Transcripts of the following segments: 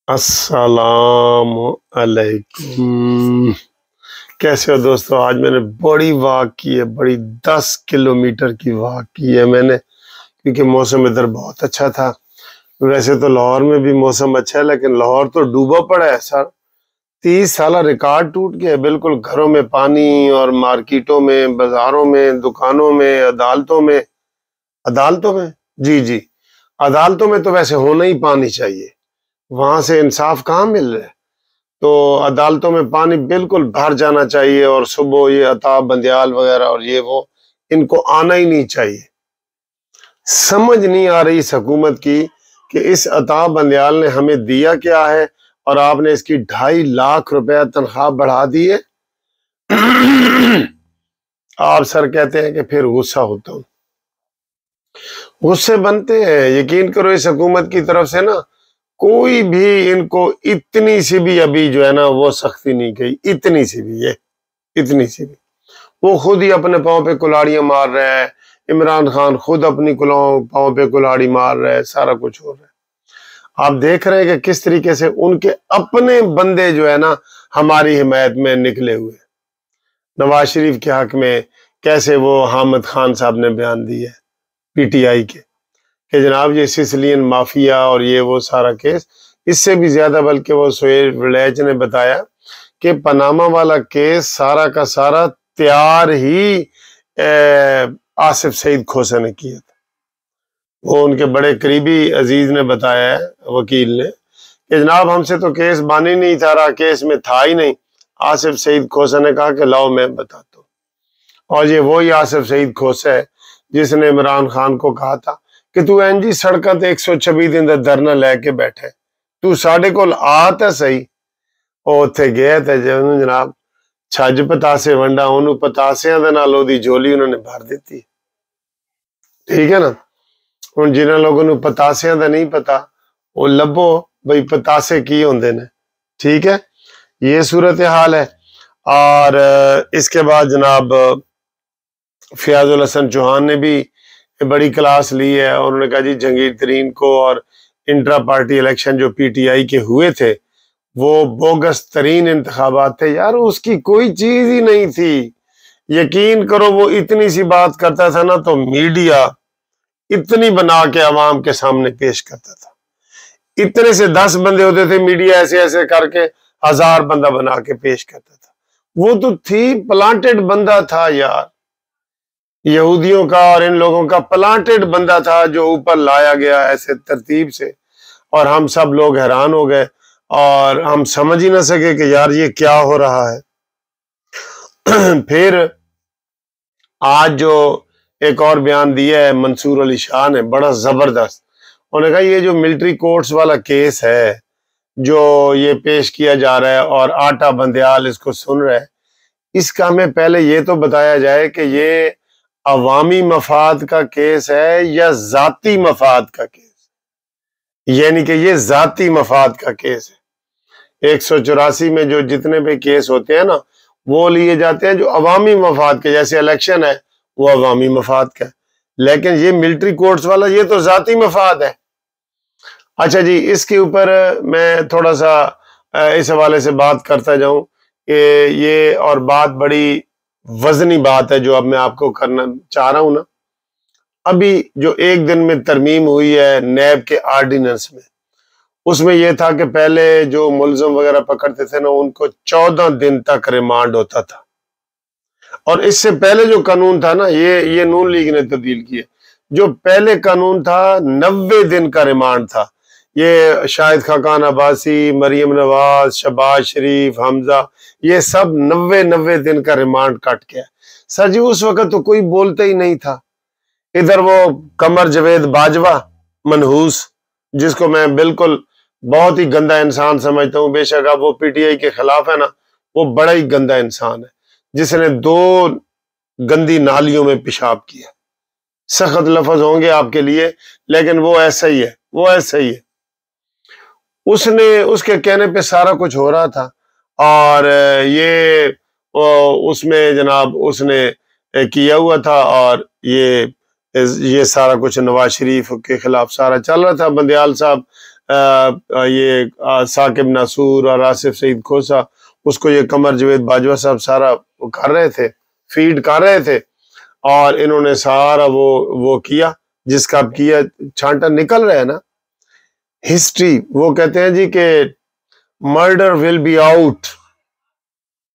السلام علیکم، کیسے ہو دوستو؟ آج میں نے بڑی واک کی ہے، بڑی 10 کلومیٹر کی واک کی ہے میں نے، کیونکہ موسم ادھر بہت اچھا تھا۔ ویسے تو لاہور میں بھی موسم اچھا ہے، لیکن لاہور تو ڈوبا پڑا ہے سر۔ 30 سالہ ریکارڈ ٹوٹ گیا ہے، بالکل گھروں میں پانی اور مارکیٹوں میں، بازاروں میں، دکانوں میں، عدالتوں میں جی عدالتوں میں تو ویسے ہونا ہی پانی چاہیے، وہاں سے انصاف کہاں مل رہا ہے؟ تو عدالتوں میں پانی بالکل بھر جانا چاہیے، اور صبح یہ عطا بندیال وغیرہ اور یہ وہ ان کو آنا ہی نہیں چاہیے۔ سمجھ نہیں آ رہی اس حکومت کی کہ اس عطا بندیال نے ہمیں دیا کیا ہے، اور آپ نے اس کی 2.5 لاکھ روپے تنخواہ بڑھا دی ہے۔ آپ سر کہتے ہیں کہ پھر غصہ ہوتا ہوں، غصے بنتے ہیں۔ یقین کرو اس حکومت کی طرف سے نا کوئی بھی ان کو اتنی سی بھی ابھی جو ہے نا وہ سختی نہیں کی، اتنی سی بھی وہ خود ہی اپنے پاؤں پہ کلاڑیاں مار رہے ہیں۔ عمران خان خود اپنی پاؤں پہ کلاڑی مار رہے ہیں، سارا کچھ ہو رہا ہے۔ آپ دیکھ رہے ہیں کہ کس طریقے سے ان کے اپنے بندے جو ہے نا ہماری حمایت میں نکلے ہوئے۔ نواز شریف کے حق میں کیسے وہ حامد خان صاحب نے بیان دیا ہے پی ٹی آئی کے کہ جناب یہ سسلین مافیا اور یہ وہ سارا کیس، اس سے بھی زیادہ بلکہ وہ سہیل ولیج نے بتایا کہ پاناما والا کیس سارا کا سارا تیار ہی آصف سعید کھوسہ نے کیا تھا۔ وہ ان کے بڑے قریبی عزیز نے بتایا ہے، وکیل نے، کہ جناب ہم سے تو کیس بانی نہیں تھا رہا، کیس میں تھا ہی نہیں۔ آصف سعید کھوسہ نے کہا کہ لاؤ میں بتاتا ہوں، اور یہ وہی آصف سعید کھوسہ ہے جس نے عمران خان کو کہا تھا کہ تو این جی سڑکاں تے 126 دن دا دھرنا لے کے بیٹھے، تو ساڈے کول آ تے صحیح۔ او اتھے گئے تے جناب چھج پتاسے ونڈا، انہوں پتاسیاں دے نال دی جولی انہوں نے بھر دیتی، ٹھیک ہے نا۔ ان جنہاں لوگوں نے پتاسیاں دا نہیں پتا، وہ لبو بھئی پتاسے کی ہوندے نے، ٹھیک ہے۔ یہ صورتحال ہے۔ اور اس کے بعد جناب فیاض الحسن چوہان نے بھی بڑی کلاس لی ہے، اور انہوں نے کہا جی جہانگیر ترین کو اور انٹرا پارٹی الیکشن جو پی ٹی آئی کے ہوئے تھے وہ بوگس ترین انتخابات تھے۔ یار اس کی کوئی چیز ہی نہیں تھی، یقین کرو وہ اتنی سی بات کرتا تھا نا تو میڈیا اتنی بنا کے عوام کے سامنے پیش کرتا تھا، اتنے سے 10 بندے ہوتے تھے، میڈیا ایسے ایسے کر کے 1000 بندہ بنا کے پیش کرتا تھا۔ وہ تو تھی پلانٹڈ بندہ تھا یار، یہودیوں کا اور ان لوگوں کا پلانٹڈ بندہ تھا جو اوپر لایا گیا ایسے ترتیب سے، اور ہم سب لوگ حیران ہو گئے اور ہم سمجھ ہی نہ سکے کہ یار یہ کیا ہو رہا ہے۔ پھر آج جو ایک اور بیان دیا ہے منصور علی شاہ نے، بڑا زبردست، انہوں نے کہا یہ جو ملٹری کورٹس والا کیس ہے جو یہ پیش کیا جا رہا ہے اور آٹا بندیال اس کو سن رہا ہے، اس کا ہمیں پہلے یہ تو بتایا جائے کہ یہ عوامی مفاد کا کیس ہے یا ذاتی مفاد کا کیس، یعنی کہ یہ ذاتی مفاد کا کیس ہے۔ 184 میں جو جتنے بھی کیس ہوتے ہیں نا وہ لیے جاتے ہیں جو عوامی مفاد کے، جیسے الیکشن ہے وہ عوامی مفاد کا ہے، لیکن یہ ملٹری کورٹس والا یہ تو ذاتی مفاد ہے۔ اچھا جی، اس کے اوپر میں تھوڑا سا اس حوالے سے بات کرتا جاؤں کہ یہ اور بات بڑی وزنی بات ہے جو اب میں آپ کو کرنا چاہ رہا ہوں نا۔ ابھی جو 1 دن میں ترمیم ہوئی ہے نیب کے آرڈیننس میں، اس میں یہ تھا کہ پہلے جو ملزم وغیرہ پکڑتے تھے نا ان کو 14 دن تک ریمانڈ ہوتا تھا، اور اس سے پہلے جو قانون تھا نا یہ نون لیگ نے تبدیل کیے، جو پہلے قانون تھا 90 دن کا ریمانڈ تھا۔ یہ شاہد خاقان عباسی، مریم نواز، شہباز شریف، حمزہ، یہ سب 90 دن کا ریمانڈ کٹ گیا۔ سر جی اس وقت تو کوئی بولتا ہی نہیں تھا۔ ادھر وہ قمر جاوید باجوہ منحوس، جس کو میں بالکل بہت ہی گندا انسان سمجھتا ہوں، بے شک اب وہ پی ٹی آئی کے خلاف ہے نا، وہ بڑا ہی گندا انسان ہے جس نے 2 گندی نالیوں میں پیشاب کیا۔ سخت لفظ ہوں گے آپ کے لیے، لیکن وہ ایسا ہی ہے۔ اس کے کہنے پہ سارا کچھ ہو رہا تھا، اور یہ اس میں جناب اس نے کیا ہوا تھا، اور یہ سارا کچھ نواز شریف کے خلاف سارا چل رہا تھا۔ بندیال صاحب یہ ثاقب ناصور اور آصف سعید کھوسا، اس کو یہ قمر جاوید باجوہ صاحب سارا کر رہے تھے، فیڈ کر رہے تھے، اور انہوں نے سارا وہ کیا جس کا کیا چھانٹا نکل رہا ہے نا ہسٹری. وہ کہتے ہیں جی کہ murder will be out,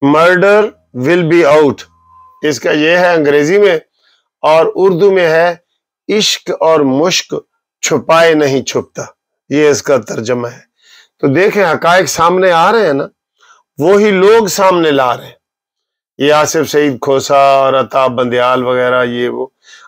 murder will be out, اس کا یہ ہے انگریزی میں، اور اردو میں ہے عشق اور مشق چھپائے نہیں چھپتا، یہ اس کا ترجمہ ہے. تو دیکھیں حقائق سامنے آ رہے ہیں نا، وہی لوگ سامنے لا رہے ہیں، یہ آصف سعید کھوسا اور عطا بندیال وغیرہ، یہ وہ.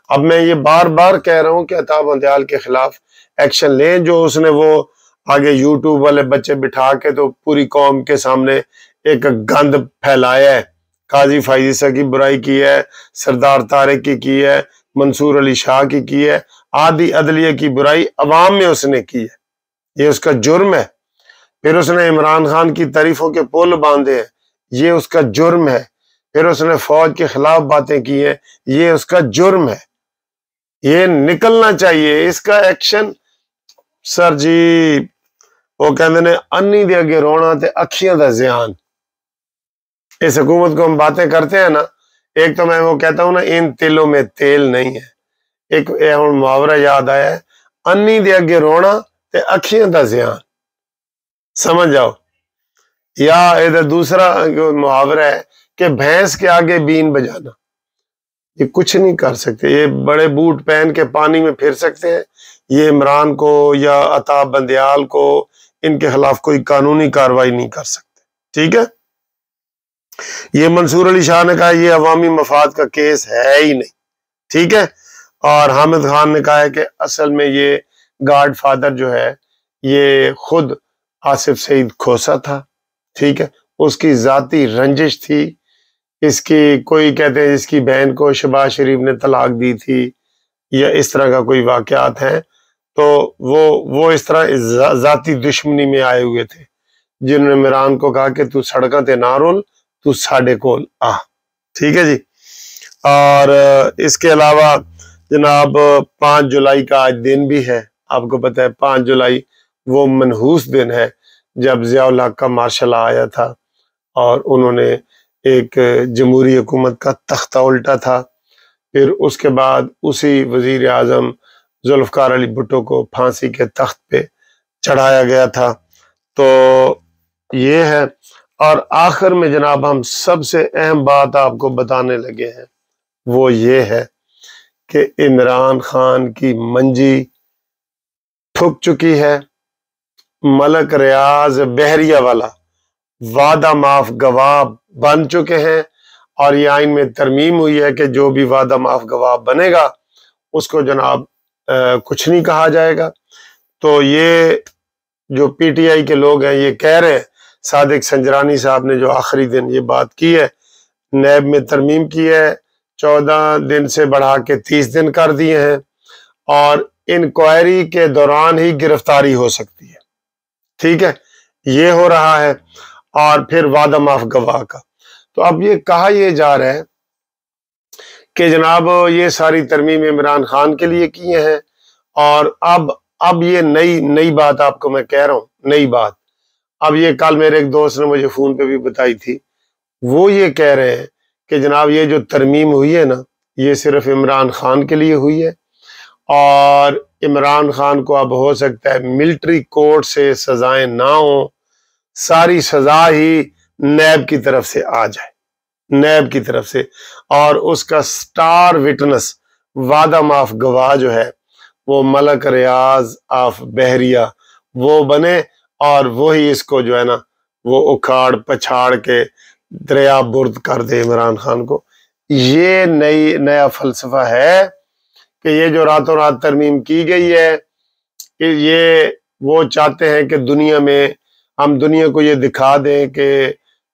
اب میں یہ بار بار کہہ رہا ہوں کہ عطا بندیال کے خلاف ایکشن لیں، جو اس نے وہ آگے یوٹیوب والے بچے بٹھا کے تو پوری قوم کے سامنے ایک گند پھیلایا ہے، قاضی فائز عیسیٰ کی برائی کی ہے، سردار طارق کی ہے، منصور علی شاہ کی ہے، آدھی عدلیہ کی برائی عوام میں اس نے کی ہے، یہ اس کا جرم ہے. پھر اس نے عمران خان کی تعریفوں کے پل باندھے ہیں، یہ اس کا جرم ہے. پھر اس نے فوج کے خلاف باتیں کی ہیں، یہ اس کا جرم ہے. یہ نکلنا چاہیے اس کا ایکشن. سر جی وہ کہتے ہیں انی دے اگے رونا تے اکھیاں دا زیان. اس حکومت کو ہم باتیں کرتے ہیں نا، ایک تو میں وہ کہتا ہوں نا ان تلوں میں تیل نہیں ہے. ایک محاورہ یاد آیا ہے، انی دے اگے رونا تے اکھیاں دا زیان، سمجھ جاؤ. یا ادھر دوسرا محاورہ ہے کہ بھینس کے آگے بین بجانا. یہ کچھ نہیں کر سکتے، یہ بڑے بوٹ پہن کے پانی میں پھر سکتے ہیں، یہ عمران کو یا عطا بندیال کو ان کے خلاف کوئی قانونی کارروائی نہیں کر سکتے. ٹھیک ہے، یہ منصور علی شاہ نے کہا یہ عوامی مفاد کا کیس ہے ہی نہیں. ٹھیک ہے، اور حامد خان نے کہا ہے کہ اصل میں یہ گاڈ فادر جو ہے یہ خود آصف سعید کھوسا تھا. ٹھیک ہے، اس کی ذاتی رنجش تھی، اس کی کوئی کہتے ہیں جس کی بہن کو شہباز شریف نے طلاق دی تھی یا اس طرح کا کوئی واقعات ہیں، تو وہ اس طرح ذاتی دشمنی میں آئے ہوئے تھے، جنہوں نے عمران کو کہا کہ تو سڑکاں تے نہ رول، تو ساڈے کول آ. ٹھیک ہے جی. اور اس کے علاوہ جناب 5 جولائی کا آج دن بھی ہے، آپ کو پتہ ہے 5 جولائی وہ منحوس دن ہے جب ضیاء الحق کا مارشل آیا تھا اور انہوں نے ایک جمہوری حکومت کا تختہ الٹا تھا. پھر اس کے بعد اسی وزیر اعظم ذوالفقار علی بھٹو کو پھانسی کے تخت پہ چڑھایا گیا تھا. تو یہ ہے. اور آخر میں جناب ہم سب سے اہم بات آپ کو بتانے لگے ہیں، وہ یہ ہے کہ عمران خان کی منجی ٹھک چکی ہے. ملک ریاض بحریہ والا وعدہ معاف گواہ بن چکے ہیں، اور یہ آئین میں ترمیم ہوئی ہے کہ جو بھی وعدہ معاف گواہ بنے گا اس کو جناب کچھ نہیں کہا جائے گا. تو یہ جو پی ٹی آئی کے لوگ ہیں یہ کہہ رہے ہیں، صادق سنجرانی صاحب نے جو آخری دن یہ بات کی ہے، نیب میں ترمیم کی ہے، 14 دن سے بڑھا کے 30 دن کر دیے ہیں، اور انکوائری کے دوران ہی گرفتاری ہو سکتی ہے. ٹھیک ہے، یہ ہو رہا ہے. اور پھر وعدہ معاف گواہ کا تو اب یہ کہا یہ جا رہا ہے کہ جناب یہ ساری ترمیم عمران خان کے لیے کیے ہیں. اور اب یہ نئی بات آپ کو میں کہہ رہا ہوں، نئی بات. اب یہ کل میرے ایک دوست نے مجھے فون پہ بھی بتائی تھی، وہ یہ کہہ رہے ہیں کہ جناب یہ جو ترمیم ہوئی ہے نا یہ صرف عمران خان کے لیے ہوئی ہے، اور عمران خان کو اب ہو سکتا ہے ملٹری کورٹ سے سزائیں نہ ہوں، ساری سزا ہی نیب کی طرف سے آ جائے، نیب کی طرف سے، اور اس کا سٹار وٹنس وعدہ معاف گواہ جو ہے وہ ملک ریاض آف بحریہ وہ بنے، اور وہی اس کو جو ہے نا وہ اکھاڑ پچھاڑ کے دریا برد کر دے عمران خان کو. یہ نیا فلسفہ ہے کہ یہ جو راتوں رات ترمیم کی گئی ہے کہ یہ وہ چاہتے ہیں کہ دنیا میں ہم دنیا کو یہ دکھا دیں کہ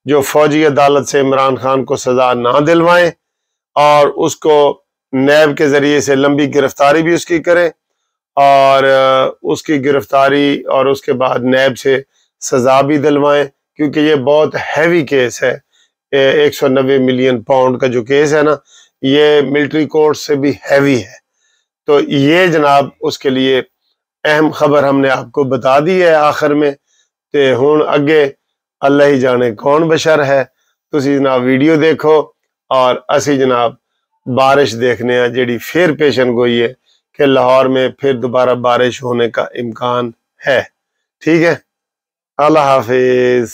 جو فوجی عدالت سے عمران خان کو سزا نہ دلوائیں، اور اس کو نیب کے ذریعے سے لمبی گرفتاری بھی اس کی کریں، اور اس کی گرفتاری اور اس کے بعد نیب سے سزا بھی دلوائیں، کیونکہ یہ بہت ہیوی کیس ہے. 190 ملین پاؤنڈ کا جو کیس ہے نا یہ ملٹری کورٹ سے بھی ہیوی ہے. تو یہ جناب اس کے لیے اہم خبر ہم نے آپ کو بتا دی ہے آخر میں تے ہن اگے اللہ ہی جانے کون بشر ہے. تسی جناب ویڈیو دیکھو اور اسی جناب بارش دیکھنے ہیں جیڑی پھر پیشن گوئی ہے کہ لاہور میں پھر دوبارہ بارش ہونے کا امکان ہے. ٹھیک ہے, اللہ حافظ.